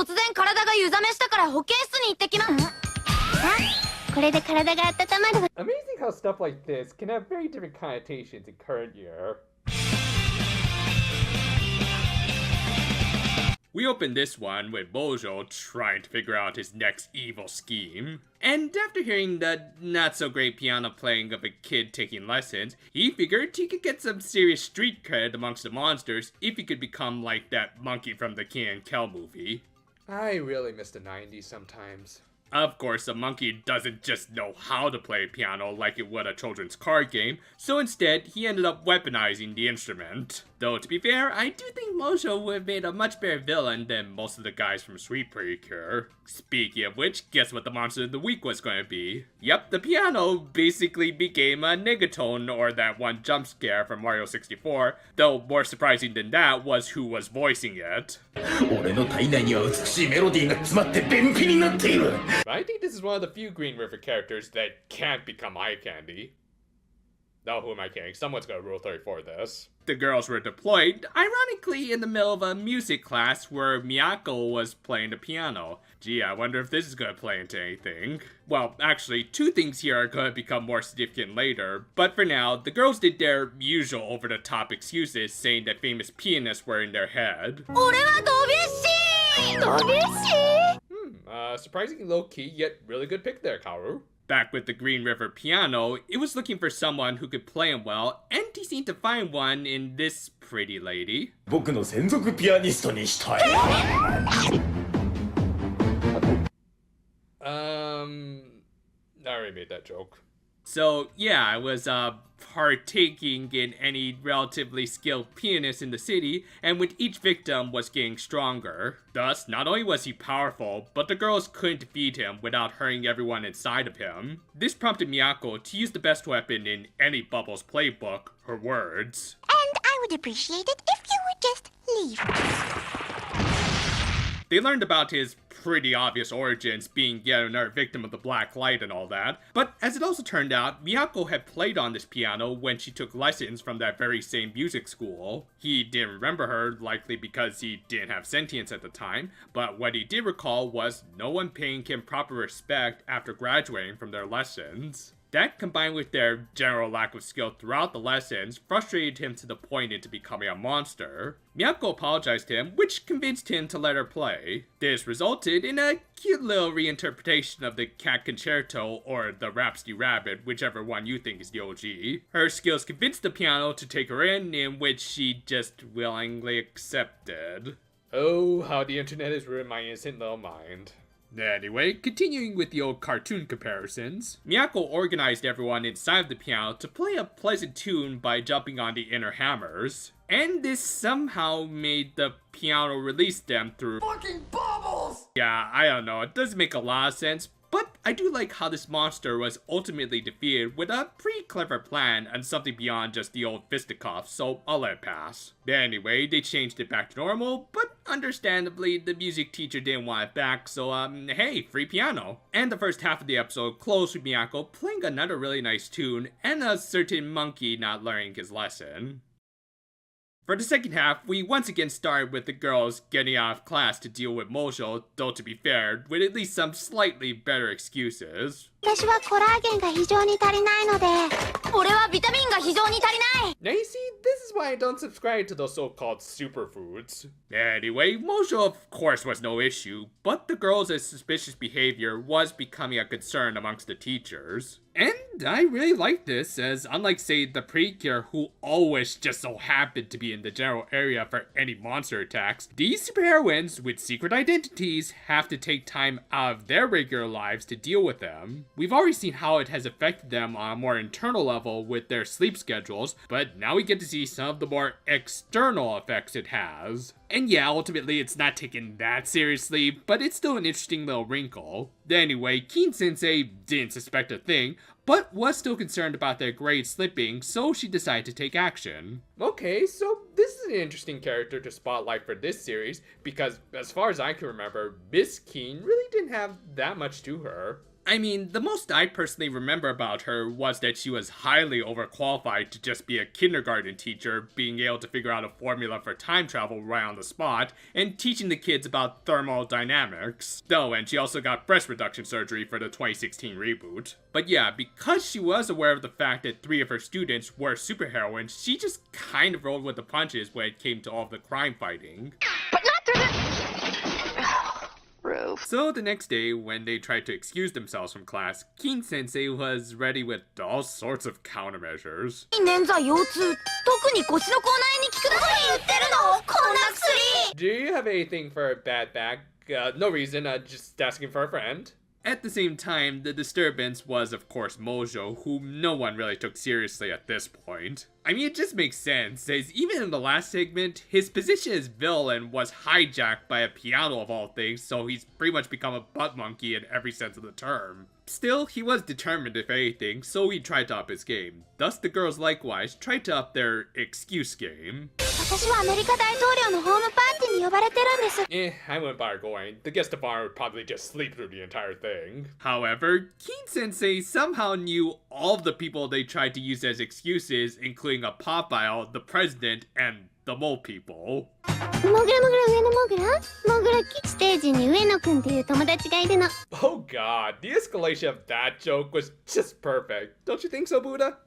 突然体が湯冷めしたから保健室に行ってきな。これで体が温まるわ。 Amazing how stuff like this can have very different connotations in current year. We open this one with Mojo trying to figure out his next evil scheme. And after hearing the not-so-great piano playing of a kid taking lessons, he figured he could get some serious street cred amongst the monsters if he could become like that monkey from the King and Kel movie. I really miss the 90s sometimes. Of course, a monkey doesn't just know how to play piano like it would a children's card game, so instead, he ended up weaponizing the instrument. Though, to be fair, I do think Mojo would have made a much better villain than most of the guys from Sweet Precure. Speaking of which, guess what the monster of the week was going to be? Yep, the piano basically became a negatone or that one jump scare from Mario 64, though more surprising than that was who was voicing it. I think this is one of the few Green River characters that can't become eye candy. No, who am I kidding? Someone's gonna Rule 34 this. The girls were deployed, ironically in the middle of a music class where Miyako was playing the piano. Gee, I wonder if this is gonna play into anything. Well, actually, two things here are gonna become more significant later, but for now, the girls did their usual over-the-top excuses saying that famous pianists were in their head. Surprisingly low-key, yet really good pick there, Kaoru. Back with the Green River piano, it was looking for someone who could play him well, and he seemed to find one in this pretty lady. I already made that joke. So, yeah, I was, partaking in any relatively skilled pianist in the city, and with each victim was getting stronger. Thus, not only was he powerful, but the girls couldn't defeat him without hurting everyone inside of him. This prompted Miyako to use the best weapon in any Bubbles playbook, her words. And I would appreciate it if you would just leave. They learned about his pretty obvious origins, being yet another victim of the black light and all that, but as it also turned out, Miyako had played on this piano when she took lessons from that very same music school. He didn't remember her, likely because he didn't have sentience at the time, but what he did recall was no one paying him proper respect after graduating from their lessons. That, combined with their general lack of skill throughout the lessons, frustrated him to the point into becoming a monster. Miyako apologized to him, which convinced him to let her play. This resulted in a cute little reinterpretation of the Cat Concerto or the Rhapsody Rabbit, whichever one you think is the OG. Her skills convinced the piano to take her in which she just willingly accepted. Oh, how the internet has ruined my innocent little mind. Anyway, continuing with the old cartoon comparisons, Miyako organized everyone inside the piano to play a pleasant tune by jumping on the inner hammers. And this somehow made the piano release them through fucking bubbles! Yeah, I don't know, it doesn't make a lot of sense, but I do like how this monster was ultimately defeated with a pretty clever plan and something beyond just the old fisticuffs, so I'll let it pass. Anyway, they changed it back to normal, but understandably, the music teacher didn't want it back, so hey, free piano. And the first half of the episode closed with Miyako playing another really nice tune and a certain monkey not learning his lesson. For the second half, we once again started with the girls getting out of class to deal with Mojo, though to be fair, with at least some slightly better excuses. Now you see, this is why I don't subscribe to those so-called superfoods. Anyway, Mojo of course was no issue, but the girls' suspicious behavior was becoming a concern amongst the teachers. And I really like this, as unlike say the Precure, who always just so happened to be in the general area for any monster attacks, these superheroines with secret identities have to take time out of their regular lives to deal with them. We've already seen how it has affected them on a more internal level with their sleep schedules, but now we get to see some of the more external effects it has. And yeah, ultimately it's not taken that seriously, but it's still an interesting little wrinkle. Anyway, Keane-sensei didn't suspect a thing, but was still concerned about their grades slipping, so she decided to take action. Okay, so this is an interesting character to spotlight for this series, because as far as I can remember, Miss Keane really didn't have that much to her. I mean, the most I personally remember about her was that she was highly overqualified to just be a kindergarten teacher, being able to figure out a formula for time travel right on the spot, and teaching the kids about thermodynamics. Oh, and she also got breast reduction surgery for the 2016 reboot. But yeah, because she was aware of the fact that 3 of her students were superheroines, she just kind of rolled with the punches when it came to all of the crime fighting. But not through the... So the next day, when they tried to excuse themselves from class, Keane-sensei was ready with all sorts of countermeasures. 捻挫腰痛特に腰の口内に効くとか言ってるのこんな薬 Do you have anything for a bad back? No reason, just asking for a friend. At the same time, the disturbance was, of course, Mojo, whom no one really took seriously at this point. I mean, it just makes sense, as even in the last segment, his position as villain was hijacked by a piano of all things, so he's pretty much become a butt monkey in every sense of the term. Still, he was determined if anything, so he tried to up his game. Thus, the girls likewise tried to up their excuse game. 私はアメリカ大統領のホームパーティーに呼ばれてるんです I wouldn't bother going. The guest of honor would probably just sleep through the entire thing. However, Keane-sensei somehow knew all of the people they tried to use as excuses, including a Popeye, the president, and the mole people. モグラモグラ上のモグラモグラ基地定時に上野くんっていう友達がいるの Oh god, the escalation of that joke was just perfect. Don't you think so, Buddha?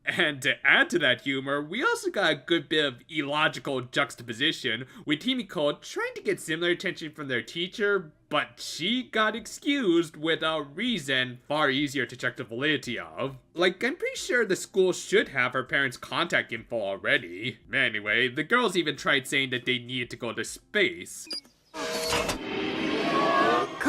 And to add to that humor, we also got a good bit of illogical juxtaposition with Himiko trying to get similar attention from their teacher, but she got excused with a reason far easier to check the validity of. Like, I'm pretty sure the school should have her parents' contact info already. Anyway, the girls even tried saying that they needed to go to space. こ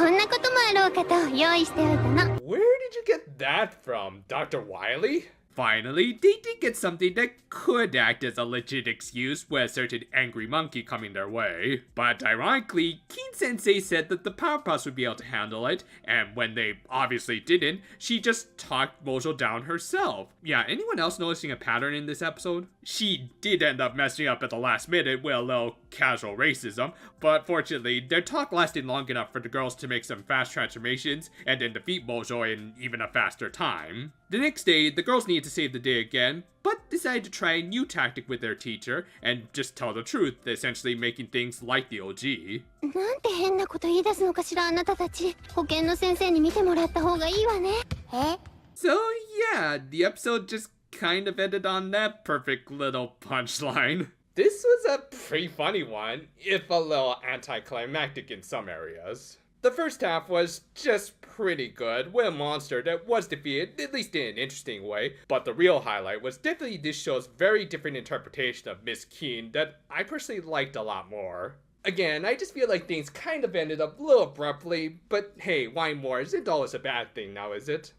んなこともあろうかと用意しておいたの Where did you get that from, Dr. Wiley? Finally, they did get something that could act as a legit excuse with a certain angry monkey coming their way. But ironically, Keane-sensei said that the Powerpuffs would be able to handle it, and when they obviously didn't, she just talked Mojo down herself. Yeah, anyone else noticing a pattern in this episode? She did end up messing up at the last minute with a little casual racism, but fortunately, their talk lasted long enough for the girls to make some fast transformations and then defeat Mojo in even a faster time. The next day, the girls needed to save the day again, but decided to try a new tactic with their teacher and just tell the truth, essentially making things like the OG. なんて変なこと言い出すのかしらあなたたち保健の先生に見てもらった方がいいわね So yeah, the episode just kind of ended on that perfect little punchline. This was a pretty funny one, if a little anticlimactic in some areas. The first half was just pretty good, with a monster that was defeated, at least in an interesting way, but the real highlight was definitely this show's very different interpretation of Miss Keane that I personally liked a lot more. Again, I just feel like things kind of ended up a little abruptly, but hey, why more? Isn't always a bad thing now, is it?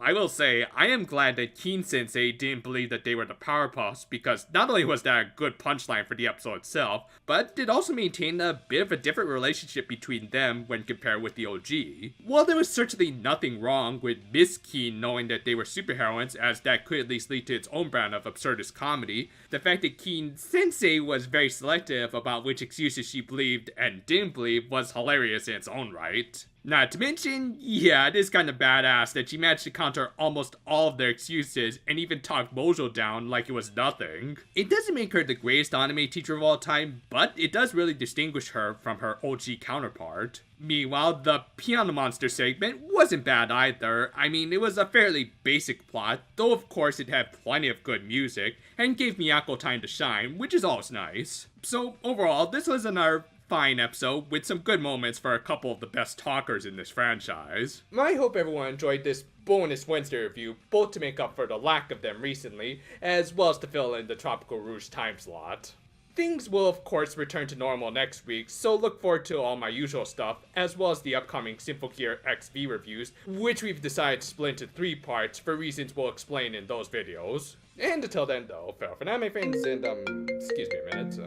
I will say, I am glad that Keane-sensei didn't believe that they were the Powerpuffs, because not only was that a good punchline for the episode itself, but it also maintained a bit of a different relationship between them when compared with the OG. While there was certainly nothing wrong with Miss Keane knowing that they were superheroines, as that could at least lead to its own brand of absurdist comedy, the fact that Keane-sensei was very selective about which excuses she believed and didn't believe was hilarious in its own right. Not to mention, yeah, it is kind of badass that she managed to counter almost all of their excuses and even talk Mojo down like it was nothing. It doesn't make her the greatest anime teacher of all time, but it does really distinguish her from her OG counterpart. Meanwhile, the Piano Monster segment wasn't bad either. I mean, it was a fairly basic plot, though of course it had plenty of good music, and gave Miyako time to shine, which is always nice. So overall, this was another fine episode with some good moments for a couple of the best talkers in this franchise. I hope everyone enjoyed this bonus Wednesday review, both to make up for the lack of them recently, as well as to fill in the Tropical Rouge time slot. Things will of course return to normal next week, so look forward to all my usual stuff, as well as the upcoming Symphogear XV reviews, which we've decided to split into 3 parts for reasons we'll explain in those videos. And until then though, farewell for now my friends, and excuse me a minute,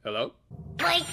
Hello? Wait.